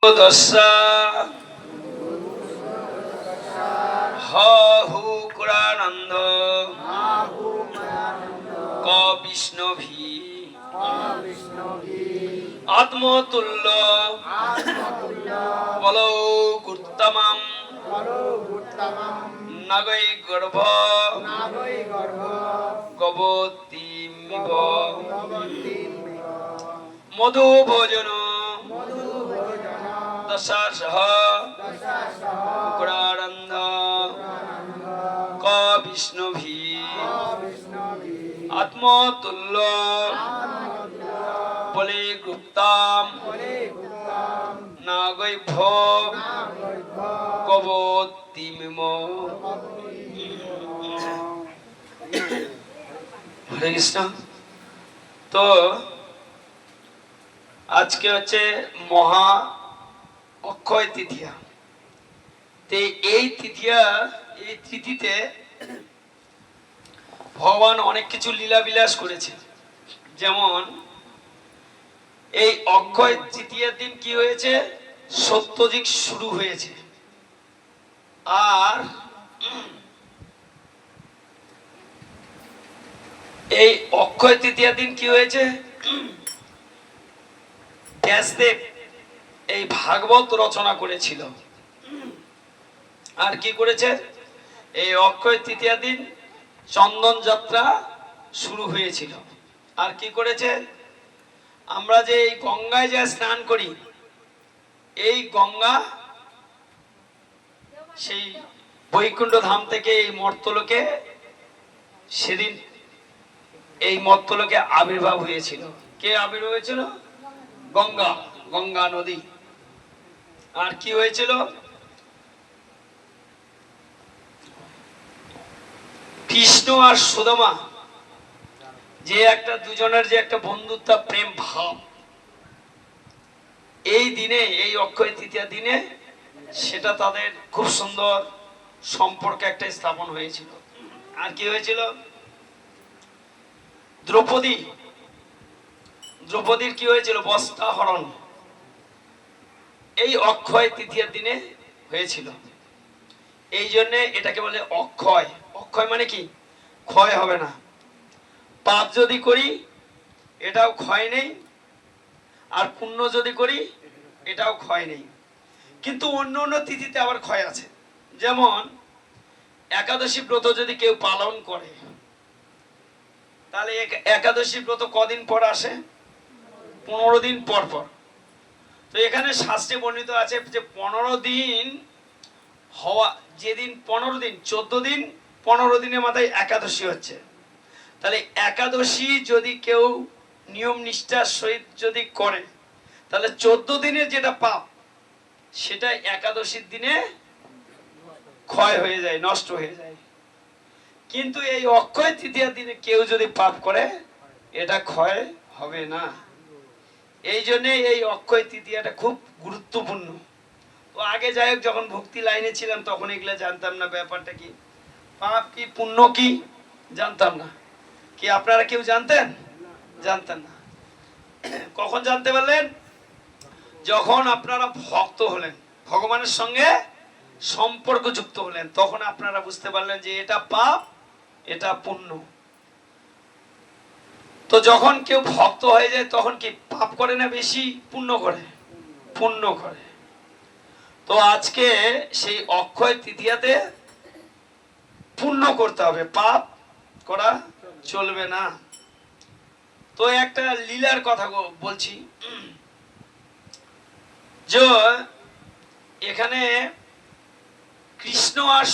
দশা হুকুরানন্দ ক বিষ্ণভি আত্মতুল্য বলো গুরুত্তমম নাগৈ গর্ভ গবতিমিব মধু ভোজন দশাসহ কুকুরানন্দ ক বিষ্ণভি আত্মতুল্য বলে গুপ্তাম নাগৈভ্য কবতিমিম। হরে কৃষ্ণ। তো আজকে হচ্ছে মহা অক্ষয় তৃতীয়া। এই তিথিতে ভগবান অনেক কিছু লীলা বিলাস করেছে। যেমন এই অক্ষয় তৃতীয়ার দিন কি হয়েছে, সত্যযুগ শুরু হয়েছে। আর এই অক্ষয় তৃতীয়ার দিন কি হয়েছে, ব্যাসদেব এই ভাগবত রচনা করেছিল। আর কি করেছে, এই অক্ষয় তৃতীয়া দিন চন্দন যাত্রা শুরু হয়েছিল। আর কি করেছে, আমরা যে এই গঙ্গায় যা স্নান করি, এই গঙ্গা সেই বৈকুণ্ঠ ধাম থেকে এই মর্তলোকে সেদিন এই মর্তলোকে আবির্ভাব হয়েছিল। কে আবির্ভাব হয়েছিল? গঙ্গা, গঙ্গা নদী। আর কি হয়েছিল, কৃষ্ণ আর সুদামা যে একটা দুজনের যে একটা বন্ধুত্ব প্রেম ভাব, এই দিনে এই অক্ষয় তৃতীয়া দিনে সেটা তাদের খুব সুন্দর সম্পর্ক একটা স্থাপন হয়েছিল। আর কি হয়েছিল, দ্রৌপদীর কি হয়েছিল, বস্ত্রাহরণ এই অক্ষয় তৃতীয়ার দিনে হয়েছিল। এই জন্য এটাকে বলে অক্ষয়। অক্ষয় মানে কি, ক্ষয় হবে না। পাপ যদি করি এটাও ক্ষয় নেই, আর পুণ্য যদি করি এটাও ক্ষয় নেই। কিন্তু অন্য অন্য তিথিতে আবার ক্ষয় আছে। যেমন একাদশী ব্রত যদি কেউ পালন করে, তাহলে একাদশী ব্রত কদিন পর আসে, 15 দিন পর পর। তো এখানে শাস্ত্রে বর্ণিত আছে যে 15 দিন হওয়া, যেদিন 15 দিন 14 দিন 15 দিনের মাথায় একাদশী হচ্ছে। তাহলে একাদশী যদি কেউ নিয়ম নিষ্ঠার সহিত যদি করে, তাহলে 14 দিনের যেটা পাপ সেটা একাদশীর দিনে ক্ষয় হয়ে যায়, নষ্ট হয়ে যায়। কিন্তু এই অক্ষয় তৃতীয়ার দিনে কেউ যদি পাপ করে এটা ক্ষয় হবে না। এই জন্য এই অক্ষয় তৃতীয়াটা খুব গুরুত্বপূর্ণ। তো আগে যাই হোক, যখন ভক্তি লাইনে ছিলাম তখন এগুলো জানতাম না, ব্যাপারটা কি, পাপ কি পুণ্য কি জানতাম না। কি আপনারা কেউ জানতেন? জানতেন না। কখন জানতে পারলেন? যখন আপনারা ভক্ত হলেন, ভগবানের সঙ্গে সম্পর্ক যুক্ত হলেন, তখন আপনারা বুঝতে পারলেন যে এটা পাপ এটা পুণ্য। তো যখন কেউ ভক্ত হয়ে যায় তখন কি পাপ করে না বেশি, পুণ্য করে? পুণ্য করে। তো আজকে সেই অক্ষয় তৃতীয়াতে পুণ্য করতে হবে, পাপ করা চলবে না। তো একটা লীলার কথা বলছি। যে এখানে কৃষ্ণ আর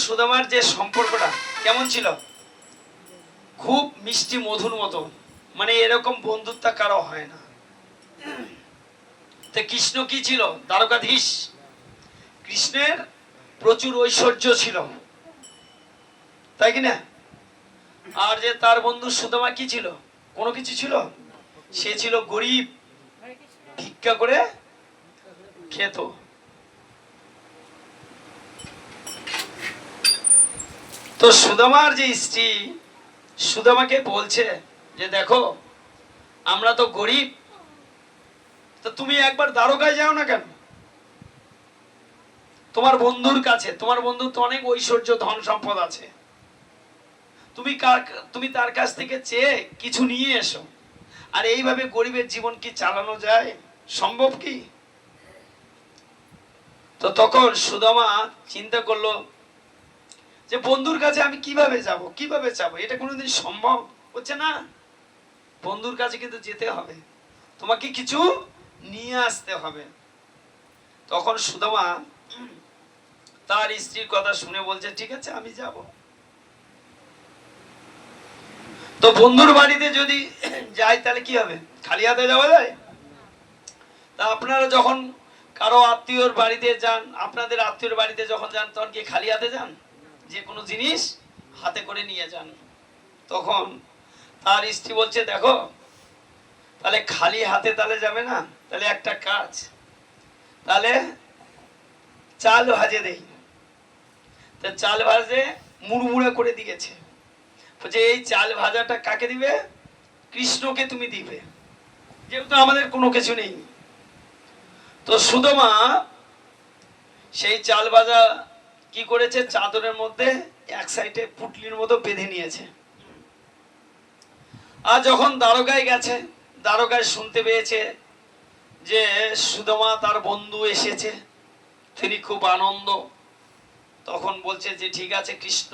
সুদামার যে সম্পর্কটা কেমন ছিল, খুব মিষ্টি মধুর মতো। মানে এরকম বন্ধুত্ব কারো হয় না। তো কৃষ্ণ কি ছিল, দ্বারকাধীশ। কৃষ্ণের প্রচুর ঐশ্বর্য ছিল, তাই কি না? আর যে তার বন্ধু সুদামা কি ছিল, কোনো কিছু ছিল? সে ছিল গরিব, ভিক্ষা করে খেত। তো সুদামার যে স্ত্রী সুদামাকে বলছে যে দেখো আমরা তো গরিব, তো তুমি একবার দ্বারকায় যাও না কেন? তোমার বন্ধুর কাছে, তোমার বন্ধুর তো অনেক ঐশ্বর্য ধন সম্পদ আছে, তুমি তার কাছ থেকে চেয়ে কিছু নিয়ে এসো। আর এইভাবে গরিবের জীবন কি চালানো যায়? সম্ভব কি? তো তখন সুদামা চিন্তা করলো যে বন্ধুর কাছে আমি কিভাবে যাব, কিভাবে যাব, এটা কোনোদিন সম্ভব হচ্ছে না। বন্ধুর কাছে কিন্তু যেতে হবে, তোমাকে কিছু নিয়ে আসতে হবে। তখন সুদামা তার স্ত্রীর কথা শুনে বলছে ঠিক আছে আমি যাব। তো বন্ধুর বাড়িতে যদি যাই তাহলে কি হবে? খালি হাতে যাওয়া যায়? তা আপনারা যখন কারো আত্মীয়র বাড়িতে যান, আপনাদের আত্মীয়র বাড়িতে যখন যান তখন কি খালি হাতে যান? যে কোনো জিনিস হাতে করে নিয়ে যান। তখন তার স্ত্রী বলছে দেখো তাহলে খালি হাতে তাহলে যাবে না, তাহলে একটা কাজ, তাহলে চাল ভাজে দেই। তা চাল ভাজে মুড়মুড়ে করে দিয়েছে, বলছে এই চাল ভাজাটা কাকে দিবে? কৃষ্ণকে তুমি দিবে, যেহেতু আমাদের কোনো কিছু নেই। তো সুদামা সেই চাল ভাজা কি করেছে, চাদরের মধ্যে এক সাইডে পুটলির মতো বেঁধে নিয়েছে। আর যখন দ্বারকায় গেছে, দ্বারকায় শুনতে পেয়েছে যে সুদামা তার বন্ধু এসেছে, তিনি খুব আনন্দ। তখন বলছে যে ঠিক আছে কৃষ্ণ,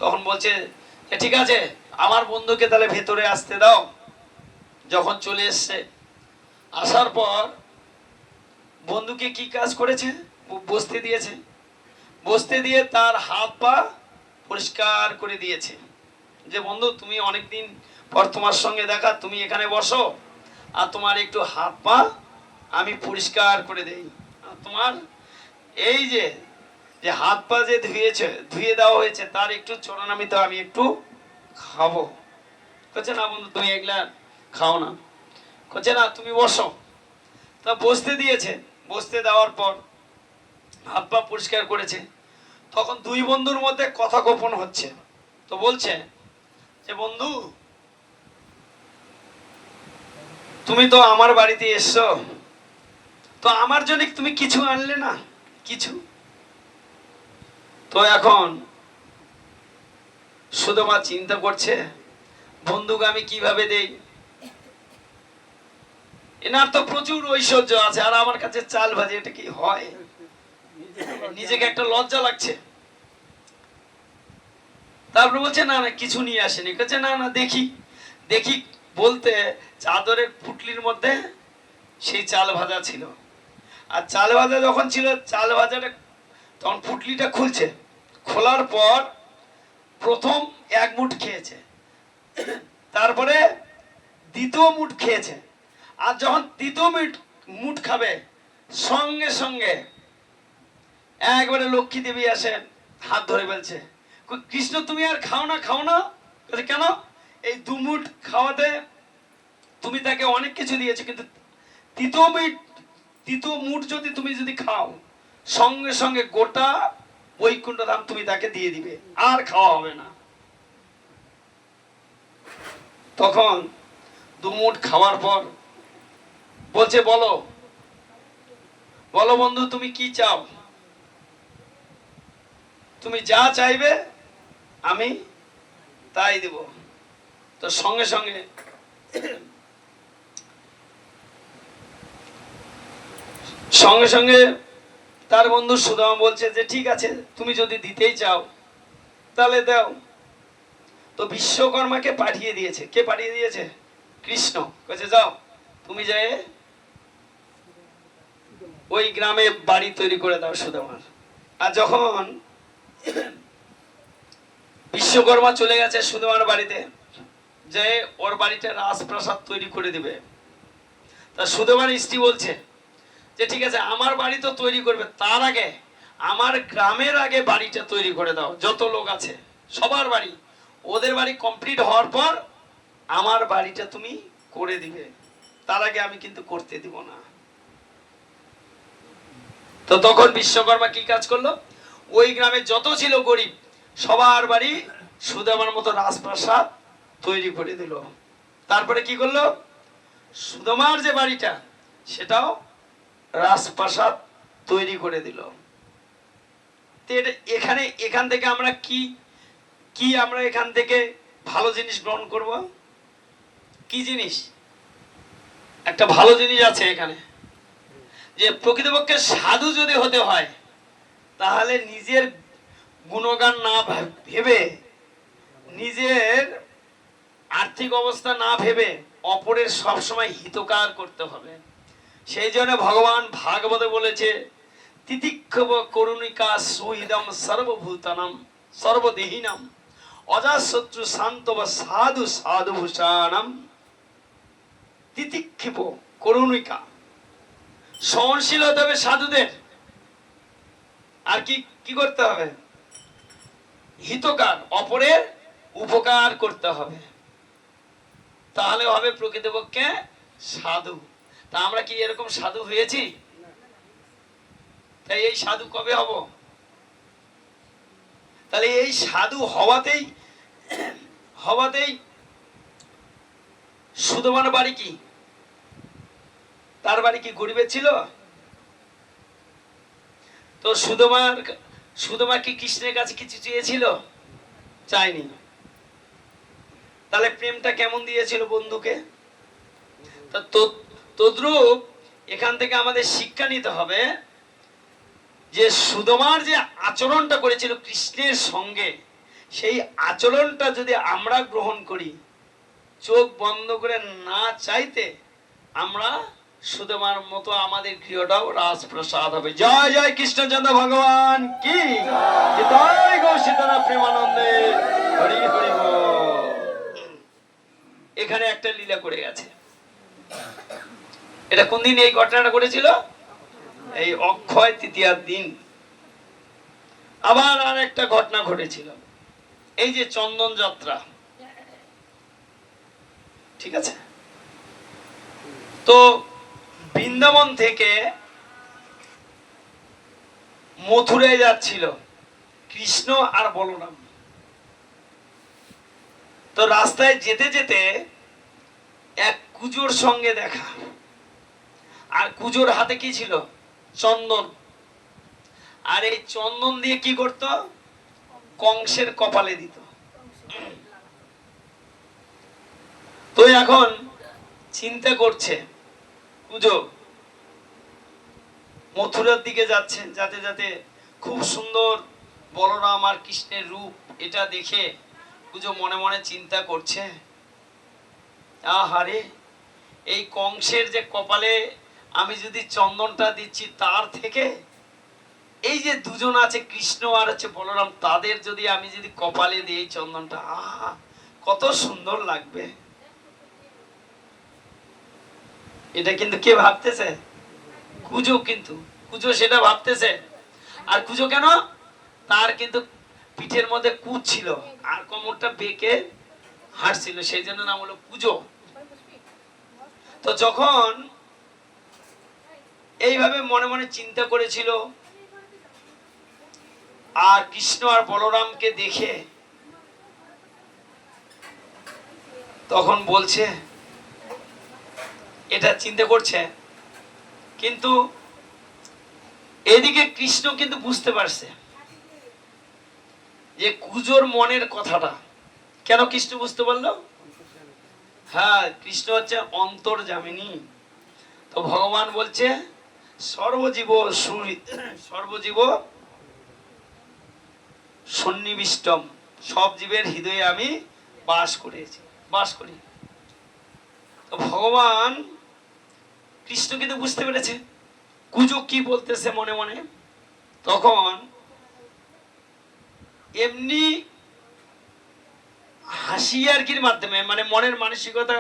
তখন বলছে যে ঠিক আছে আমার বন্ধুকে তাহলে ভেতরে আসতে দাও। যখন চলে এসছে, আসার পর বন্ধুকে কি কাজ করেছে, বসতে দিয়েছে, বসতে দিয়ে তার হাত পা পরিষ্কার করে দিয়েছে। যে বন্ধু তুমি অনেকদিন পর তোমার সঙ্গে দেখা, তুমি এখানে বসো আর তোমার একটু হাত পা আমি পরিষ্কার করে দেই। আর তোমার এই যে যে হাত পা যে ধুয়ে দেওয়া হয়েছে তার একটু চরণামৃত আমি একটু খাবো। বলছে না বন্ধু তুমি এগুলা খাও না, বলছে না তুমি বসো। তা বসতে দিয়েছে, বসতে দেওয়ার পর হাত পা পরিষ্কার করেছে। তখন দুই বন্ধুর মধ্যে কথা গোপন হচ্ছে। তো বলছে যে বন্ধু তুমি তো আমার বাড়িতে এসছো, তো আমার জন্য তুমি কিছু আনলে না, কিছু। তো এখন সুদামা চিন্তা করছে বন্ধুকে আমি কিভাবে দেই, এনার তো প্রচুর ঐশ্বর্য আছে আর আমার কাছে চাল ভাজি, এটা কি হয়? নিজেকে একটা লজ্জা লাগছে। তারপর বলছে না না কিছু নিয়ে আসেনি, বলছে না না দেখি দেখি, বলতে চাদরের পুটলির মধ্যে সেই চাল ভাজা ছিল। আর চাল ভাজা যখন ছিল, চাল ভাজাটা তখন পুটলিটা খুলছে, খোলার পর প্রথম এক মুঠ খেয়েছে, তারপরে দ্বিতীয় মুঠ খেয়েছে। আর যখন তৃতীয় মুঠ খাবে, সঙ্গে সঙ্গে একবারে লক্ষ্মী দেবী আসেন, হাত ধরে বলছে কৃষ্ণ তুমি আর খাও না, খাও না। কেন? এই দু মুঠ খাওয়াতে তুমি তাকে অনেক কিছু দিয়েছো, কিন্তু তৃতীয় মুঠ যদি খাও, সঙ্গে সঙ্গে গোটা বৈকুণ্ঠ ধাম তুমি তাকে দিয়ে দিবে, আর খাওয়া হবে না। তখন দু মুঠ খাওয়ার পর বলছে বলো বলো বন্ধু তুমি কি চাও, তুমি যা চাইবে আমি তাই দেব। তো সঙ্গে সঙ্গে সঙ্গে সঙ্গে তার বন্ধু সুদামা বলছে যে ঠিক আছে তুমি যদি দিতেই চাও তাহলে দাও। তো বিশ্বকর্মাকে পাঠিয়ে দিয়েছে। কে পাঠিয়ে দিয়েছে? কৃষ্ণ। বলছে যাও তুমি যায় ওই গ্রামে বাড়ি তৈরি করে দাও সুদামার। আর যখন বিশ্বকর্মা চলে গেছে সুদামার বাড়িতে, যে ওর বাড়িতে রাজপ্রাসাদ তৈরি করে দিবে। তা সুদামার স্ত্রী বলছে যে ঠিক আছে আমার বাড়ি তো তৈরি করবে, তার আগে আমার গ্রামের আগে বাড়িটা তৈরি করে দাও, যত লোক আছে সবার বাড়ি, ওদের বাড়ি কমপ্লিট হওয়ার পর আমার বাড়িটা তুমি করে দিবে, তার আগে আমি কিন্তু করতে দিব না। তো তখন বিশ্বকর্মা কি কাজ করলো, ওই গ্রামে যত ছিল গরিব সবার বাড়ি সুদামার মতো রাজপ্রাসাদ তৈরি করে দিল। তারপরে কি করলো, সুদামার যে বাড়িটা সেটাও রাজপ্রাসাদ তৈরি করে দিল। এখান থেকে আমরা কি কি আমরা এখান থেকে ভালো জিনিস গ্রহণ করব? কি জিনিস? একটা ভালো জিনিস আছে এখানে, যে প্রকৃতপক্ষে সাধু যদি হতে হয় তাহলে নিজের গুণগান না ভেবে, নিজের আর্থিক অবস্থা না ভেবে অপরের সবসময় হিতকার করতে হবে। সেই জন্য ভগবান ভাগবতে বলেছে, তিতিক্ষব করুণিকা সুহৃদম সর্বভূতানাম সর্বদেহিনাম অজাশত্রু শান্ত বা সাধু সাধুভূষাণম। তিতিক্ষিপ করুণিকা, সহনশীল হতে হবে সাধুদের। আর কি কি করতে হবে? হিতকার, অপরের উপকার করতে হবে, তাহলে হবে প্রকৃতপক্ষে সাধু। তা আমরা কি এরকম সাধু হয়েছি? তাই এই সাধু কবে হব? তাহলে এই সাধু হওয়াতেই সুদামার বাড়ি কি? তার বাড়ি কি গরিবের ছিল? তো সুদামা কি কৃষ্ণের কাছে কিছু চেয়েছিল? চায়নি। তাহলে প্রেমটা কেমন দিয়েছিল বন্ধুকে? তদ্রূপ এখান থেকে আমাদের শিক্ষা নিতে হবে যে সুদামার যে আচরণটা করেছিল কৃষ্ণের সঙ্গে, সেই আচরণটা যদি আমরা গ্রহণ করি, চোখ বন্ধ করে না চাইতে, আমরা সুদামার মতো আমাদের গৃহটাও রাজপ্রাসাদ হবে। জয় জয় কৃষ্ণচন্দ্র ভগবান কি জয়, গো সীতারাম প্রেমানন্দে হরি হরি বল। এখানে একটা লীলা করে গেছে। এটা কোন দিন এই ঘটনাটা করেছিল? এই অক্ষয় তৃতীয়ার দিন। আবার আর একটা ঘটনা ঘটেছিল, এই যে চন্দন যাত্রা, ঠিক আছে? তো বৃন্দাবন থেকে মথুরায় যাচ্ছিল কৃষ্ণ আর বলরাম। তো রাস্তায় যেতে যেতে এক কুজোর সঙ্গে দেখা, আর কুজোর হাতে কি ছিল? চন্দন। আর এই চন্দন দিয়ে কি করত? কংসের কপালে দিত। তো এখন চিন্তা করছে কুজো, মথুরার দিকে যাচ্ছে, যাতে যাতে খুব সুন্দর বলরাম আর কৃষ্ণের রূপ, এটা দেখে কুজো মনে মনে চিন্তা করছে, আহারে, এই কংসের যে কপালে আমি যদি চন্দনটা দিচ্ছি, তার থেকে এই যে দুজন আছে কৃষ্ণ আর হচ্ছে বলরাম, তাদের যদি আমি যদি কপালে দিই চন্দনটা, আহা কত সুন্দর লাগবে। এটা কিন্তু কে ভাবতেছে? কুজো। কিন্তু কুজো সেটা ভাবতেছে। আর কুজো কেন? তার কিন্তু পিঠের মধ্যে কুচ ছিল আর কোমরটা বেঁকে হাঁটছিল, সেই জন্য নাম হলো কুজো। তো যখন এইভাবে মনে মনে চিন্তা করেছিল, আর কৃষ্ণ আর বলরামকে দেখে তখন বলছে, এটা চিন্তা করছে, কিন্তু এদিকে কৃষ্ণ কিন্তু বুঝতে পারছে যে কুজোর মনের কথাটা। কেন কৃষ্ণ বুঝতে পারলো? হ্যাঁ, কৃষ্ণ হচ্ছে অন্তর্যামিনী। তো ভগবান বলছে, সর্বজীব সন্নিবিষ্টম, সব জীবের হৃদয়ে আমি বাস করি। তো ভগবান কৃষ্ণ কিন্তু বুঝতে পেরেছে কুজো কি বলতেছে মনে মনে। তখন এমনি হাসি আর কির মাধ্যমে, মানে মনের মানসিকতা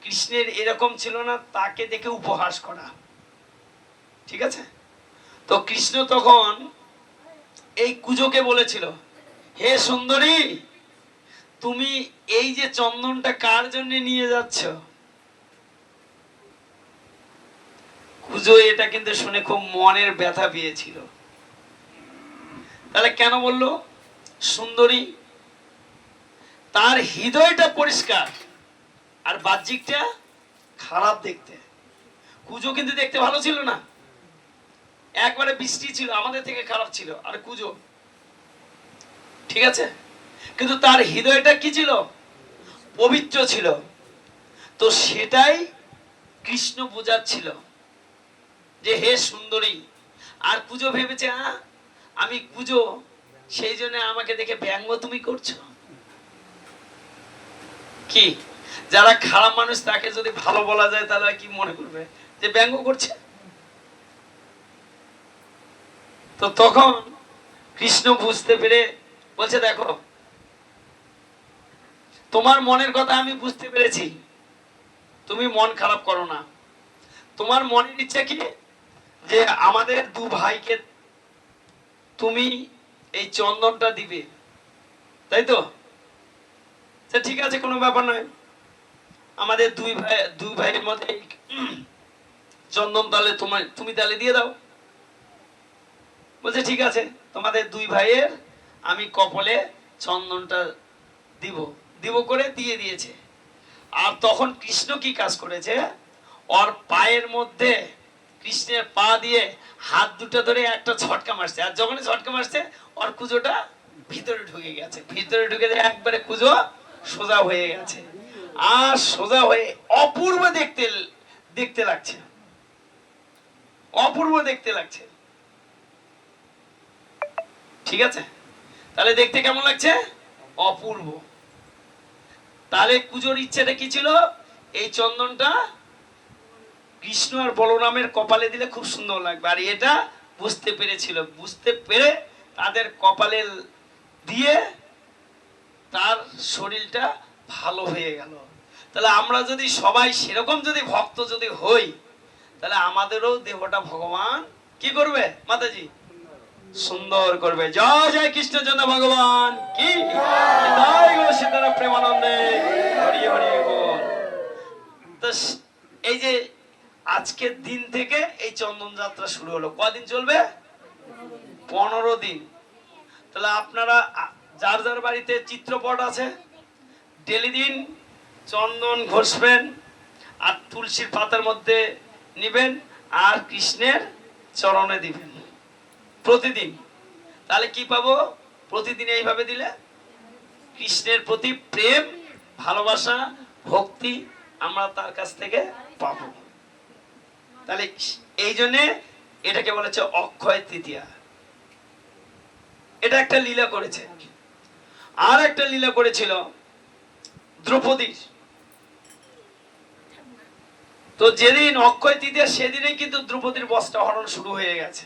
কৃষ্ণের এরকম ছিল না, তাকে দেখে উপহাস করা, ঠিক আছে? তো কৃষ্ণ তখন এই কুজোকে বলেছিল, হে সুন্দরী, তুমি এই যে চন্দনটা কার জন্য নিয়ে যাচ্ছ? কুজো এটা কিন্তু শুনে খুব মনের ব্যথা পেয়েছিল। তাহলে কেন বললো সুন্দরী? তার হৃদয়টা পরিষ্কার আর বাহ্যিকটা খারাপ দেখতে। কুজো কিন্তু দেখতে ভালো ছিল না, একবারে বৃষ্টি ছিল, আমাদের থেকে খারাপ ছিল। আর কুজো ঠিক আছে, কিন্তু তার হৃদয়টা কি ছিল? পবিত্র ছিল। তো সেটাই কৃষ্ণ বোঝাচ্ছিল যে হে সুন্দরী। আর কুজো ভেবেছে আমি কুজো, সেই জন্য আমাকে দেখে ব্যঙ্গ তুমি করছো। কি যারা খারাপ মানুষ তাকে যদি ভালো বলা যায় তাহলে কি মনে করবে? যে ব্যঙ্গ করছে। তো তখন কৃষ্ণ বুঝতে পেরে বলছে দেখো, তোমার মনের কথা আমি বুঝতে পেরেছি, তুমি মন খারাপ করো না। তোমার মনের ইচ্ছা কি যে আমাদের দু ভাইকে তুমি এই চন্দনটা দিবে, তাই তো? ঠিক আছে, কোনো ব্যাপার নয়, আমাদের দুই ভাইয়ের মধ্যে চন্দন তাহলে তুমি তাহলে দিয়ে দাও। বলছে ঠিক আছে, তোমাদের দুই ভাইয়ের আমি কপালে চন্দনটা দিব দিব করে দিয়ে দিয়েছে। আর তখন কৃষ্ণ কি কাজ করেছে, ওর পায়ের মধ্যে কৃষ্ণের পা দিয়ে হাত দুটো ধরে একটা ঝটকা মারছে। আর যখনই ঝটকা মারছে ওর কুজোটা ভিতরে ঢুকে গেছে, ভিতরে ঢুকে একবারে কুজো সোজা হয়ে গেছে। আর সোজা হয়ে অপূর্ব দেখতে দেখতে লাগছে, অপূর্ব দেখতে লাগছে। ঠিক আছে, তাহলে দেখতে কেমন লাগছে? অপূর্ব। তাহলে কুজোর ইচ্ছাটা কি ছিল? এই চন্দনটা কৃষ্ণ আর বলরামের কপালে দিলে খুব সুন্দর লাগবে। আর এটা বুঝতে পেরেছিল, বুঝতে পেরে তাদের কপালে দিয়ে তার শরীরটা ভালো হয়ে গেল। তাহলে আমরা যদি সবাই সেরকম যদি ভক্ত যদি হই, তাহলে আমাদেরও দেহটা ভগবান কি করবে? মাতাজি সুন্দর করবে। জয় জয় কৃষ্ণচন্দ্র ভগবান কি জয়, গো সীতারাম প্রেমানন্দে হরি হরি বল। তো এই যে আজকের দিন থেকে এই চন্দন যাত্রা শুরু হলো, কদিন চলবে? 15 দিন। তাহলে আপনারা যার যার বাড়িতে চিত্রপট আছে, ডেলি দিন চন্দন ঘষবেন আর তুলসীর পাতার মধ্যে নিবেন আর কৃষ্ণের চরণে দিবেন প্রতিদিন। তাহলে কি পাবো? প্রতিদিন এইভাবে দিলে কৃষ্ণের প্রতি প্রেম, ভালোবাসা, ভক্তি আমরা তার কাছ থেকে পাবো। তাহলে এই জন্যে এটাকে বলেছে অক্ষয় তৃতীয়া। এটা একটা লীলা করেছে। আর একটা লীলা করেছিল দ্রৌপদী। তো যেদিন অক্ষয় তৃতীয়া সেদিনই কিন্তু দ্রৌপদীর বস্ত্র হরণ শুরু হয়ে গেছে।